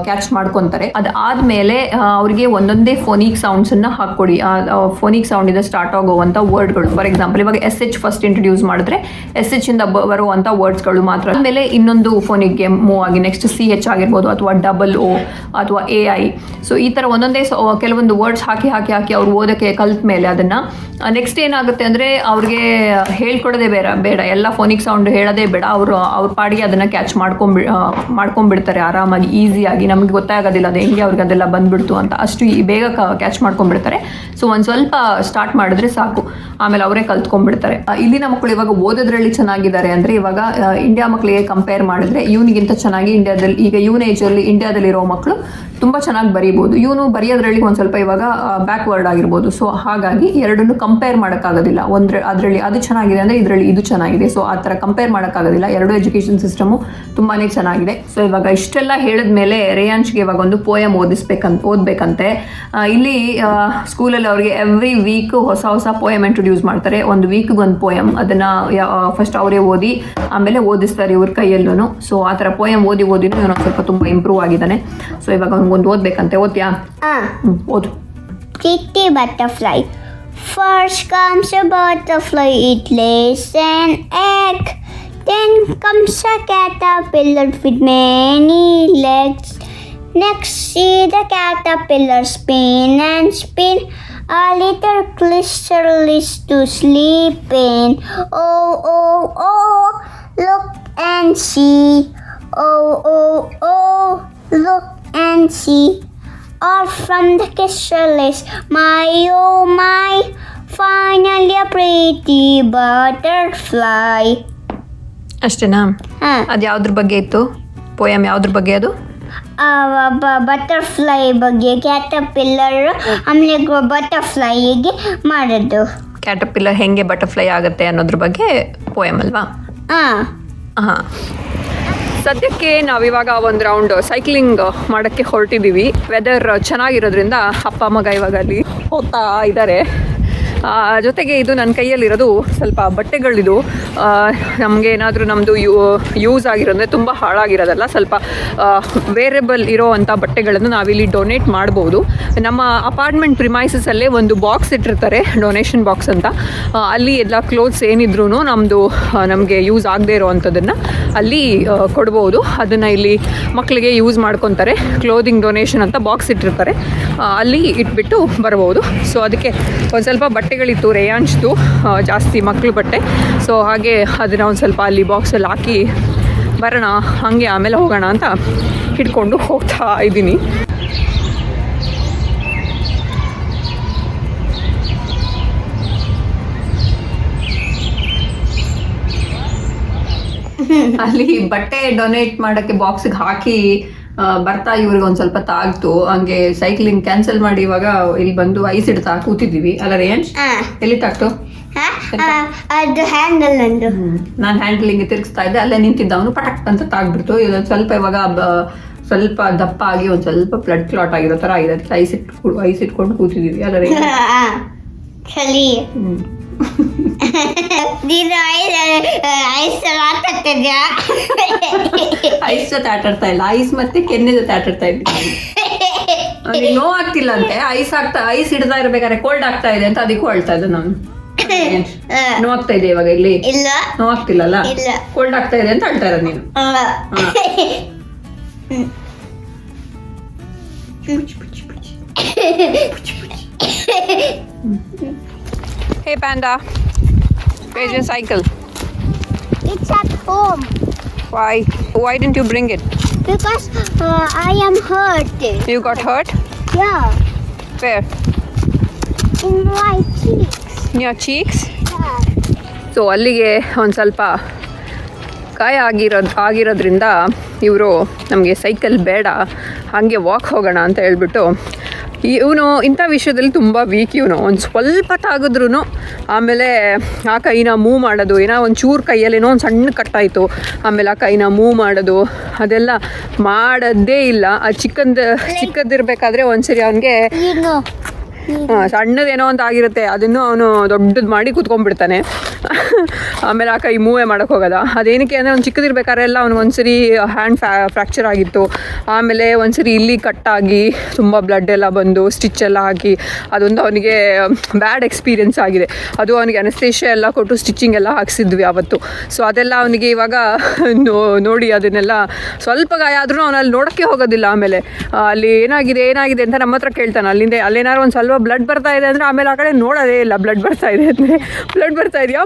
ಕ್ಯಾಚ್ ಮಾಡ್ಕೊತಾರೆ. ಅದಾದಮೇಲೆ ಅವ್ರಿಗೆ ಒಂದೊಂದೇ ಫೋನಿಕ್ ಸೌಂಡ್ಸನ್ನು ಹಾಕ್ಕೊಡಿ. ಫೋನಿಕ್ ಸೌಂಡಿಂದ ಸ್ಟಾರ್ಟ್ ಆಗುವಂಥ ವರ್ಡ್ಗಳು. ಫಾರ್ ಎಕ್ಸಾಂಪಲ್ ಇವಾಗ SH ಫಸ್ಟ್ ಇಂಟ್ರೊಡ್ಯೂಸ್ ಮಾಡಿದ್ರೆ SH ಇಂದ ಬರುವಂಥ ವರ್ಡ್ಸ್ಗಳು ಮಾತ್ರ. ಆಮೇಲೆ ಇನ್ನೊಂದು ಫೋನಿಕ್ಗೆ ಮೂವ್ ಆಗಿ ನೆಕ್ಸ್ಟ್ CH ಆಗಿರ್ಬೋದು ಅಥವಾ ಡಬಲ್ O ಅಥವಾ AI. ಸೊ ಈ ಥರ ಒಂದೊಂದೇ ಕೆಲವೊಂದು ವರ್ಡ್ಸ್ ಹಾಕಿ ಅವ್ರು ಓದೋಕ್ಕೆ ಕಲ್ತ ಮೇಲೆ ಅದನ್ನು ನೆಕ್ಸ್ಟ್ ಏನಾಗುತ್ತೆ ಅಂದರೆ ಅವ್ರಿಗೆ ಹೇಳ್ಕೊಡೋದೇ ಬೇಡ, ಎಲ್ಲ ಫೋನಿಕ್ ಸೌಂಡ್ ಹೇಳೋದೇ ಬೇಡ, ಅವ್ರ ಪಾಡಿಗೆ ಅದನ್ನು ಕ್ಯಾಚ್ ಮಾಡ್ಕೊಂಡ್ಬಿಡ್ತಾರೆ ಆರಾಮಾಗಿ, ಈಸಿಯಾಗಿ. ನಮಗೆ ಗೊತ್ತಾಗೋದಿಲ್ಲ ಅದು ಹೆಂಗೆ ಅವ್ರಿಗೆ ಅದೆಲ್ಲ ಬಂದ್ಬಿಡ್ತು ಅಂತ, ಅಷ್ಟು ಬೇಗ ಕ್ಯಾಚ್ ಮಾಡ್ಕೊಂಡ್ಬಿಡ್ತಾರೆ. ಸೊ ಒಂದು ಸ್ವಲ್ಪ ಸ್ಟಾರ್ಟ್ ಮಾಡಿದ್ರೆ ಸಾಕು, ಆಮೇಲೆ ಅವರೇ ಕಲ್ತ್ಕೊಂಡ್ಬಿಡ್ತಾರೆ. ಇಲ್ಲಿನ ಮಕ್ಕಳು ಇವಾಗ ಓದೋದ್ರಲ್ಲಿ ಚೆನ್ನಾಗಿದ್ದಾರೆ ಅಂದರೆ ಇವಾಗ ಇಂಡಿಯಾ ಮಕ್ಕಳಿಗೆ ಕಂಪೇರ್ ಮಾಡಿದ್ರೆ ಇವನಿಗಿಂತ ಚೆನ್ನಾಗಿ ಇಂಡಿಯಾದಲ್ಲಿ ಈಗ ಇವನ ಏಜಲ್ಲಿ ಇಂಡಿಯಾದಲ್ಲಿರೋ ಮಕ್ಕಳು ತುಂಬ ಚೆನ್ನಾಗಿ ಬರೀಬೋದು. ಇವನು ಬರೆಯೋದ್ರಲ್ಲಿ ಒಂದು ಸ್ವಲ್ಪ ಇವಾಗ ಬ್ಯಾಕ್ವರ್ಡ್ ಆಗಿರ್ಬೋದು. ಸೊ ಹಾಗಾಗಿ ಎರಡನ್ನು ಕಂಪೇರ್ ಮಾಡೋಕ್ಕಾಗೋದಿಲ್ಲ. ಅದರಲ್ಲಿ ಅದು ಚೆನ್ನಾಗಿದೆ ಅಂದರೆ ಇದರಲ್ಲಿ ಇದು ಚೆನ್ನಾಗಿದೆ. ಸೊ ಆ ಥರ ಕಂಪೇರ್ ಮಾಡೋಕ್ಕಾಗೋದಿಲ್ಲ. ಎರಡು ಎಜುಕೇಷನ್ ಸಿಸ್ಟಮು ತುಂಬಾ ಚೆನ್ನಾಗಿದೆ. ಸೊ ಇವಾಗ ಇಷ್ಟೆಲ್ಲ ಹೇಳಿದ್ಮೇಲೆ ರೇಯಾನ್ಶ್ಗೆ ಇವಾಗ ಒಂದು ಪೋಯಮ್ ಓದಬೇಕಂತೆ. ಇಲ್ಲಿ ಸ್ಕೂಲಲ್ಲಿ ಅವ್ರಿಗೆ ಎವ್ರಿ ವೀಕ್ ಹೊಸ ಪೋಯಮ್ ಇಂಟ್ರೊಡ್ಯೂಸ್ ಮಾಡ್ತಾರೆ. ಒಂದು ವೀಕ್ಗೆ ಒಂದು ಪೋಯಮ್, ಅದನ್ನು ಫಸ್ಟ್ ಅವರೇ ಓದಿ ಆಮೇಲೆ ಓದಿಸ್ತಾರೆ ಇವ್ರ ಕೈಯಲ್ಲೂ. ಸೊ ಆ ಥರ ಪೋಯಮ್ ಓದಿನೂ ಇವನು ಸ್ವಲ್ಪ ತುಂಬ ಇಂಪ್ರೂವ್ ಆಗಿದ್ದಾನೆ. ಸೊ ಇವಾಗ ಒಂದು ಓದಬೇಕಂತೆ. ಓದ್ಯಾ? ಓದು. Pretty butterfly. First comes a butterfly, it lays an egg. Then comes a caterpillar with many legs. Next, see the caterpillar spin and spin. A little chrysalis to sleep in. Oh, oh, oh, look and see. Oh, oh, oh, look and see. All from the chrysalis, my oh my, finally a pretty butterfly. ಅಷ್ಟೇನಾ? ಅದು ಯಾವುದ್ರ ಬಗ್ಗೆ ಇತ್ತು poem? ಯಾವುದ್ರ ಬಗ್ಗೆ ಅದು? Butterfly ಬಗ್ಗೆ, caterpillar ಆಮೇಲೆ ಬಟರ್ಫ್ಲೈಗೆ ಮಾಡೋದು. ಕ್ಯಾಟರ್ಪಿಲ್ಲರ್ ಹೆಂಗೆ ಬಟರ್ಫ್ಲೈ ಆಗುತ್ತೆ ಅನ್ನೋದ್ರ ಬಗ್ಗೆ ಪೋಯಮ್ ಅಲ್ವಾ? ಹಾಂ. ಸದ್ಯಕ್ಕೆ ನಾವಿವಾಗ ಒಂದು ರೌಂಡ್ ಸೈಕ್ಲಿಂಗ್ ಮಾಡೋಕ್ಕೆ ಹೊರಟಿದ್ದೀವಿ. ವೆದರ್ ಚೆನ್ನಾಗಿರೋದ್ರಿಂದ ಅಪ್ಪ ಮಗ ಇವಾಗ ಅಲ್ಲಿ ಹೋಗ್ತಾ ಇದ್ದಾರೆ. ಜೊತೆಗೆ ಇದು ನನ್ನ ಕೈಯಲ್ಲಿರೋದು ಸ್ವಲ್ಪ ಬಟ್ಟೆಗಳಿದು. ನಮಗೆ ಏನಾದರೂ ನಮ್ಮದು ಯೂಸ್ ಆಗಿರೋದ್ರೆ ತುಂಬ ಹಾಳಾಗಿರೋದಲ್ಲ, ಸ್ವಲ್ಪ ವೇರೇಬಲ್ ಇರೋ ಅಂಥ ಬಟ್ಟೆಗಳನ್ನು ನಾವಿಲ್ಲಿ ಡೊನೇಟ್ ಮಾಡ್ಬೋದು. ನಮ್ಮ ಅಪಾರ್ಟ್ಮೆಂಟ್ ಪ್ರಿಮೈಸಸಲ್ಲೇ ಒಂದು ಬಾಕ್ಸ್ ಇಟ್ಟಿರ್ತಾರೆ, ಡೊನೇಷನ್ ಬಾಕ್ಸ್ ಅಂತ. ಅಲ್ಲಿ ಎಲ್ಲ ಕ್ಲೋತ್ಸ್ ಏನಿದ್ರೂ ನಮಗೆ ಯೂಸ್ ಆಗದೆ ಇರೋ ಅಂಥದ್ದನ್ನು ಅಲ್ಲಿ ಕೊಡ್ಬೋದು. ಅದನ್ನು ಇಲ್ಲಿ ಮಕ್ಕಳಿಗೆ ಯೂಸ್ ಮಾಡ್ಕೊತಾರೆ. ಕ್ಲೋದಿಂಗ್ ಡೊನೇಷನ್ ಅಂತ ಬಾಕ್ಸ್ ಇಟ್ಟಿರ್ತಾರೆ, ಅಲ್ಲಿ ಇಟ್ಬಿಟ್ಟು ಬರ್ಬೋದು. ಸೊ ಅದಕ್ಕೆ ಒಂದು ಸ್ವಲ್ಪ ಬಟ್ಟೆಗಳಿತ್ತು, ರೇಯಾನ್ಸ್ದು ಜಾಸ್ತಿ ಮಕ್ಕಳು ಬಟ್ಟೆ. ಸೊ ಹಾಗೆ ಅದನ್ನು ಒಂದು ಸ್ವಲ್ಪ ಅಲ್ಲಿ ಬಾಕ್ಸಲ್ಲಿ ಹಾಕಿ ಬರೋಣ, ಹಾಗೆ ಆಮೇಲೆ ಹೋಗೋಣ ಅಂತ ಹಿಡ್ಕೊಂಡು ಹೋಗ್ತಾ ಇದ್ದೀನಿ. ಅಲ್ಲಿ ಬಟ್ಟೆ ಡೊನೇಟ್ ಮಾಡೋಕ್ಕೆ ಬಾಕ್ಸಿಗೆ ಹಾಕಿ ಬರ್ತಾ ಇವ್ರಿಗೆ ಒಂದು ಸ್ವಲ್ಪ ತಾಗ್ತು. ಹಂಗೆ ಸೈಕ್ಲಿಂಗ್ ಕ್ಯಾನ್ಸಲ್ ಮಾಡಿ ಇವಾಗ ಇಲ್ಲಿ ಬಂದು ಐಸ್ ಇಡ್ತಾ ಕೂತಿದ್ದೀವಿ ಅಲ್ಲ ರೇಯನ್ಸ್? ಎಲ್ಲಿ ತಾಗ್ತು? ಅದು ಹ್ಯಾಂಡಲ್ ಅಂದು ನಾನು ಹ್ಯಾಂಡಲಿಂಗ್ ತಿರುಗಿಸ್ತಾ ಇದ್ದೆ, ಅಲ್ಲೇ ನಿಂತಿದ್ದ ಅವನು ಪಟಕ್ ಅಂತ ತಾಗ್ಬಿಡ್ತು. ಇದೊಂದು ಸ್ವಲ್ಪ ಇವಾಗ ಸ್ವಲ್ಪ ದಪ್ಪ ಆಗಿ ಒಂದು ಸ್ವಲ್ಪ ಬ್ಲಡ್ ಕ್ಲಾಟ್ ಆಗಿರೋ ಥರ ಆಗಿದೆ. ಅದಕ್ಕೆ ಐಸ್ ಇಟ್ಕೊಂಡು ಕೂತಿದ್ದೀವಿ ಅಲ್ಲ ಚಳಿ. ನೀನು ಐಸ್ ಆಟಾಡ್ತಿದ್ಯಾ? ಐಸ್ ಜೊತೆ ಆಟಾಡ್ತಾ ಇಲ್ಲ, ಐಸ್ ಮತ್ತೆ ಕೆನ್ನೆ ಜೊತೆ ಆಟಾಡ್ತಾ ಇದ್ದೀನಿ. ನನಗೆ ನೋವು ಆಗ್ತಿಲ್ಲ ಅಂತೆ, ಐಸ್ ಹಿಡ್ತಾ ಇರ್ಬೇಕಾದ್ರೆ ಕೋಲ್ಡ್ ಆಗ್ತಾ ಇದೆ ಅಂತ ಅದಕ್ಕೂ ಅಳ್ತಾ ಇದ್ದೆ ನಾನು. ನೋವಾಗ್ತಾ ಇದೆ ಇವಾಗ ಇಲ್ಲಿ? ಇಲ್ಲ, ನೋವಾಗ್ತಿಲ್ಲಲ್ಲ? ಕೋಲ್ಡ್ ಆಗ್ತಾ ಇದೆ ಅಂತ ಅಳ್ತಾ ಇರೋದು ನೀನು. Hey Panda, where's your cycle? It's at home. Why didn't you bring it? Because I am hurt. You got hurt? Yeah. Where? In my cheeks. In your cheeks? Yeah. So ಅಲ್ಲಿಗೆ ಒಂದು ಸ್ವಲ್ಪ ಗಾಯ ಆಗಿರೋದ್ರಿಂದ ಇವರು ನಮಗೆ ಸೈಕಲ್ ಬೇಡ, ಹಾಗೆ walk ಹೋಗೋಣ ಅಂತ ಹೇಳ್ಬಿಟ್ಟು. ಇವನು ಇಂಥ ವಿಷಯದಲ್ಲಿ ತುಂಬ ವೀಕ್. ಇವನು ಒಂದು ಸ್ವಲ್ಪ ತಾಗಿದ್ರೂ ಆಮೇಲೆ ಆ ಕೈನ ಮೂವ್ ಮಾಡೋದು, ಏನೋ ಒಂದು ಚೂರು ಕೈಯಲ್ಲೇನೋ ಒಂದು ಸಣ್ಣ ಕಟ್ಟಾಯಿತು, ಆಮೇಲೆ ಆ ಕೈನ ಮೂವ್ ಮಾಡೋದು ಅದೆಲ್ಲ ಮಾಡೋದೇ ಇಲ್ಲ. ಆ ಚಿಕ್ಕದಿರಬೇಕಾದ್ರೆ ಒಂದ್ಸರಿ ಅವನಿಗೆ ಸಣ್ಣದೇನೋ ಅಂತ ಆಗಿರುತ್ತೆ, ಅದನ್ನು ಅವನು ದೊಡ್ಡದು ಮಾಡಿ ಕೂತ್ಕೊಂಡ್ಬಿಡ್ತಾನೆ. ಆಮೇಲೆ ಆ ಕೈ ಮೂವೇ ಮಾಡೋಕ್ಕೆ ಹೋಗೋದ. ಅದೇನಕ್ಕೆ ಅಂದರೆ ಅವ್ನು ಚಿಕ್ಕದಿರ್ಬೇಕಾದ್ರೆ ಎಲ್ಲ ಅವ್ನಿಗೆ ಒಂದ್ಸರಿ ಹ್ಯಾಂಡ್ ಫ್ರ್ಯಾಕ್ಚರ್ ಆಗಿತ್ತು, ಆಮೇಲೆ ಒಂದ್ಸರಿ ಇಲ್ಲಿ ಕಟ್ಟಾಗಿ ತುಂಬ ಬ್ಲಡ್ ಎಲ್ಲ ಬಂದು ಸ್ಟಿಚ್ ಎಲ್ಲ ಹಾಕಿ ಅದೊಂದು ಅವನಿಗೆ ಬ್ಯಾಡ್ ಎಕ್ಸ್ಪೀರಿಯೆನ್ಸ್ ಆಗಿದೆ. ಅದು ಅವನಿಗೆ ಅನಸ್ತೇಷಿಯಾ ಎಲ್ಲ ಕೊಟ್ಟು ಸ್ಟಿಚಿಂಗ್ ಎಲ್ಲ ಹಾಕ್ಸಿದ್ವಿ ಅವತ್ತು. ಸೊ ಅದೆಲ್ಲ ಅವನಿಗೆ ಇವಾಗ ನೋಡಿ ಅದನ್ನೆಲ್ಲ ಸ್ವಲ್ಪ ಗಾಯ ಆದ್ರೂ ಅವನು ಅಲ್ಲಿ ನೋಡೋಕ್ಕೆ ಹೋಗೋದಿಲ್ಲ. ಆಮೇಲೆ ಅಲ್ಲಿ ಏನಾಗಿದೆ ಅಂತ ನಮ್ಮ ಹತ್ರ ಕೇಳ್ತಾನೆ. ಅಲ್ಲೇನಾದ್ರು ಒಂದು ಸ್ವಲ್ಪ ಬ್ಲಡ್ ಬರ್ತಾ ಇದೆ ಅಂದರೆ ಆಮೇಲೆ ಆ ಕಡೆ ನೋಡೋದೇ ಇಲ್ಲ. ಬ್ಲಡ್ ಬರ್ತಾ ಇದೆ ಅಂದರೆ ಬ್ಲಡ್ ಬರ್ತಾ ಇದೆಯಾ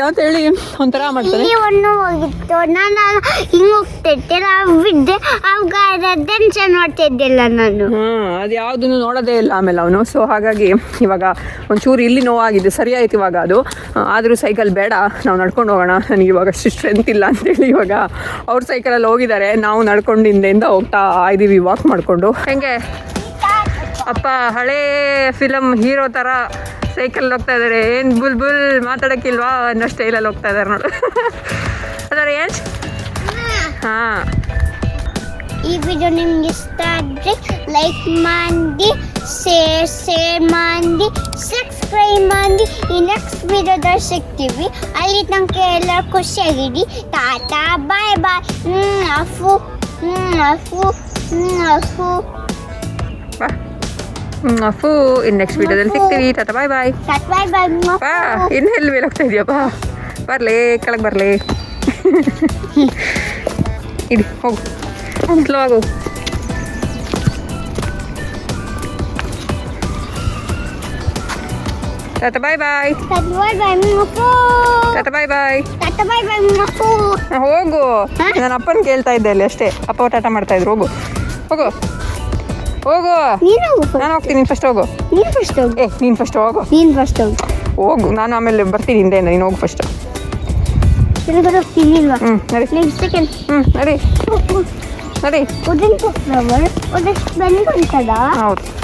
ಅಂತ ಹೇಳಿ ಒಂಥರ ಮಾಡ್ತಾರೆ. ಹೋಗಿತ್ತು, ನಾನು ಹಿಂಗೆ ಹೋಗ್ತಿದ್ದೆ, ಬಿದ್ದೆ, ಅವಾಗ ಟೆನ್ಷನ್ ಮಾಡ್ತಿದ್ದಿಲ್ಲ ನಾನು. ಅದು ಯಾವುದನ್ನು ನೋಡೋದೇ ಇಲ್ಲ ಆಮೇಲೆ ಅವನು. ಸೊ ಹಾಗಾಗಿ ಇವಾಗ ಒಂಚೂರು ಇಲ್ಲಿ ನೋವಾಗಿದೆ, ಸರಿಯಾಯ್ತು ಇವಾಗ ಅದು. ಆದರೂ ಸೈಕಲ್ ಬೇಡ, ನಾವು ನಡ್ಕೊಂಡು ಹೋಗೋಣ, ನನಗೆ ಇವಾಗ ಅಷ್ಟು ಸ್ಟ್ರೆಂತ್ ಇಲ್ಲ ಅಂತೇಳಿ ಇವಾಗ ಅವ್ರ ಸೈಕಲಲ್ಲಿ ಹೋಗಿದ್ದಾರೆ, ನಾವು ನಡ್ಕೊಂಡು ಹಿಂದೆಯಿಂದ ಹೋಗ್ತಾ ಇದ್ದೀವಿ ವಾಕ್ ಮಾಡಿಕೊಂಡು. ಹೆಂಗೆ ಅಪ್ಪ ಹಳೇ ಫಿಲಮ್ ಹೀರೋ ಥರ ಸೈಕಲ್ ಹೋಗ್ತಾ ಇದ್ದಾರೆ. ಏನು ಬುಲ್ ಮಾತಾಡೋಕ್ಕಿಲ್ವಾ ಅನ್ನೋ ಸ್ಟೈಲಲ್ಲಿ ಹೋಗ್ತಾ ಇದ್ದಾರೆ ನೋಡು. ಅದರ ಏನು? ಹಾಂ, ಈ ವಿಡಿಯೋ ನಿಮ್ಗೆ ಇಷ್ಟ ಆದರೆ ಲೈಕ್ ಮಾಡಿ, ಶೇರ್ ಮಾಡಿ, ಸಬ್ಸ್ಕ್ರೈಬ್ ಮಾಡಿ. ಈ ನೆಕ್ಸ್ಟ್ ವಿಡಿಯೋದಲ್ಲಿ ಸಿಗ್ತೀವಿ. ಅಲ್ಲಿ ತನಕ ಎಲ್ಲ ಖುಷಿಯಾಗಿಡಿ. ಟಾಟಾ, ಬಾಯ್ ಬಾಯ್. ಅಫು ಅಫು ಇನ್ನು ನೆಕ್ಸ್ಟ್ ವಿಡಿಯೋದಲ್ಲಿ ಸಿಗ್ತೀವಿ. ಟಾಟಾ ಬಾಯ್ ಬಾಯ್. ಬಾ, ಇನ್ನು ಎಲ್ಲಿ ಮೇಲೆ ಹೋಗ್ತಾ ಇದೆಯಪ್ಪ? ಬರಲೇ ಕೆಳಗೆ ಬರಲೇ. ಇಡಿ ಹೋಗು, ಸ್ಲೋ ಆಗು. ಟಾಟಾ ಬಾಯ್ ಬಾಯ್. Tata bye bye ಮಪ್ಪು. ಟಾಟಾ ಬಾಯ್ ಬಾಯ್. Tata bye bye ಮಪ್ಪು. ಹೋಗು. ಹಾ? ನನ್ನ ಅಪ್ಪನ ಕೇಳ್ತಾ ಇದ್ದೆ ಅಲ್ಲಿ ಅಷ್ಟೇ. ಅಪ್ಪ ಟಾಟಾ ಮಾಡ್ತಾ ಇದ್ರು. ಹೋಗು ಹೋಗು ಹೋಗು. ನೀನು ಹೋಗು first. ನಾನು ಹೋಗ್ತೀನಿ, ನೀನು ಫಸ್ಟ್ ಹೋಗು. ನೀನು ಫಸ್ಟ್ ಹೋಗು. ನೀನು ಫಸ್ಟ್ ಹೋಗು. ನೀನು ಫಸ್ಟ್ ಹೋಗು. ಹೋಗು, ನಾನು ಆಮೇಲೆ ಬರ್ತೀನಿ ಹಿಂದೆ. ನೀನು ಹೋಗು ಫಸ್ಟ್. ತಿರುಗಡೆ ಹೋಗ್ತೀನಿ ಇಲ್ವಾ? ನಡಿ. Next second. ನಡಿ ನಡಿ. ಉದನ್ ಫ್ಲವರ್ ಉದಷ್ಟು ಬಂದ್ಕೊಂತದ. ಹೌದು.